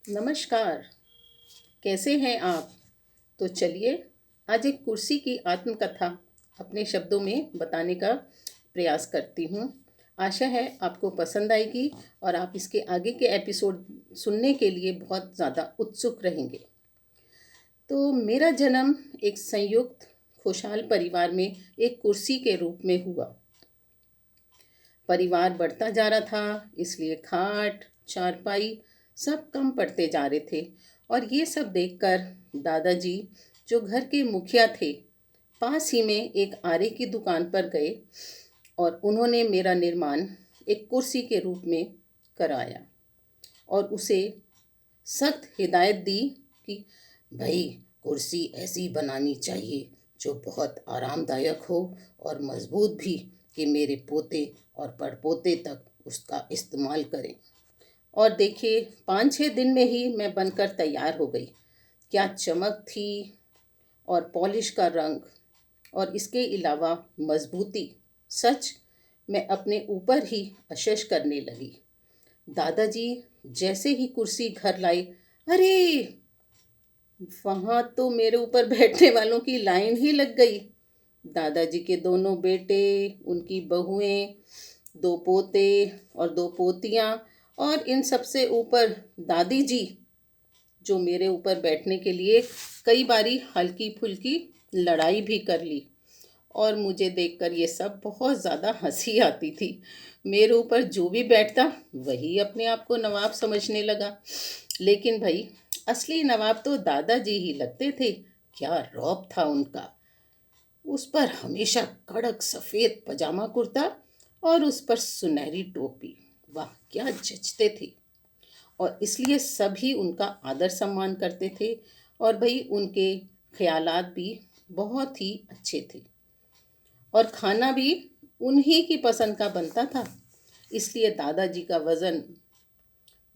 नमस्कार। कैसे हैं आप? तो चलिए आज एक कुर्सी की आत्मकथा अपने शब्दों में बताने का प्रयास करती हूँ। आशा है आपको पसंद आएगी और आप इसके आगे के एपिसोड सुनने के लिए बहुत ज़्यादा उत्सुक रहेंगे। तो मेरा जन्म एक संयुक्त खुशहाल परिवार में एक कुर्सी के रूप में हुआ। परिवार बढ़ता जा रहा था, इसलिए खाट, चारपाई सब कम पड़ते जा रहे थे। और ये सब देखकर दादाजी, जो घर के मुखिया थे, पास ही में एक आरे की दुकान पर गए और उन्होंने मेरा निर्माण एक कुर्सी के रूप में कराया और उसे सख्त हिदायत दी कि भाई, कुर्सी ऐसी बनानी चाहिए जो बहुत आरामदायक हो और मजबूत भी, कि मेरे पोते और पड़पोते तक उसका इस्तेमाल करें। और देखिए, 5-6 दिन में ही मैं बनकर तैयार हो गई। क्या चमक थी और पॉलिश का रंग और इसके अलावा मजबूती, सच मैं अपने ऊपर ही अशश करने लगी। दादाजी जैसे ही कुर्सी घर लाए, अरे वहाँ तो मेरे ऊपर बैठने वालों की लाइन ही लग गई। दादाजी के दोनों बेटे, उनकी बहुएं, 2 पोते और 2 पोतियाँ, और इन सबसे ऊपर दादी जी, जो मेरे ऊपर बैठने के लिए कई बारी हल्की फुल्की लड़ाई भी कर ली। और मुझे देखकर ये सब बहुत ज़्यादा हंसी आती थी। मेरे ऊपर जो भी बैठता वही अपने आप को नवाब समझने लगा। लेकिन भाई, असली नवाब तो दादाजी ही लगते थे। क्या रौब था उनका। उस पर हमेशा कड़क सफ़ेद पजामा कुर्ता और उस पर सुनहरी टोपी, वाह क्या जचते थे। और इसलिए सभी उनका आदर सम्मान करते थे। और भाई, उनके ख्यालात भी बहुत ही अच्छे थे और खाना भी उन्हीं की पसंद का बनता था। इसलिए दादाजी का वज़न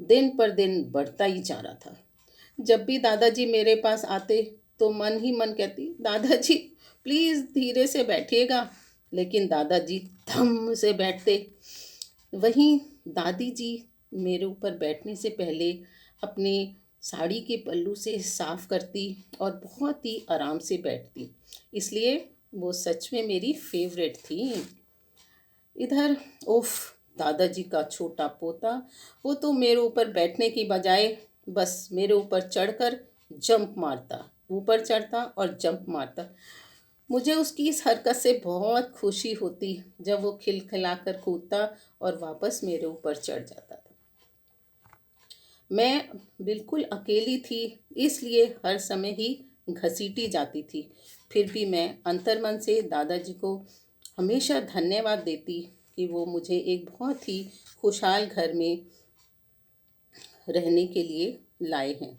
दिन पर दिन बढ़ता ही जा रहा था। जब भी दादाजी मेरे पास आते तो मन ही मन कहती, दादाजी प्लीज़ धीरे से बैठिएगा। लेकिन दादाजी धम से बैठते। वहीं दादी जी मेरे ऊपर बैठने से पहले अपने साड़ी के पल्लू से साफ करती और बहुत ही आराम से बैठती। इसलिए वो सच में मेरी फेवरेट थी। इधर उफ, दादाजी का छोटा पोता, वो तो मेरे ऊपर बैठने की बजाय बस मेरे ऊपर चढ़कर जंप मारता, ऊपर चढ़ता और जंप मारता। मुझे उसकी इस हरकत से बहुत खुशी होती जब वो खिलखिलाकर कूदता और वापस मेरे ऊपर चढ़ जाता था। मैं बिल्कुल अकेली थी, इसलिए हर समय ही घसीटी जाती थी। फिर भी मैं अंतर्मन से दादाजी को हमेशा धन्यवाद देती कि वो मुझे एक बहुत ही खुशहाल घर में रहने के लिए लाए हैं।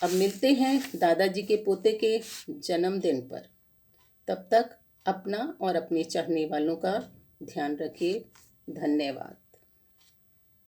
अब मिलते हैं दादाजी के पोते के जन्मदिन पर। तब तक अपना और अपने चाहने वालों का ध्यान रखिए। धन्यवाद।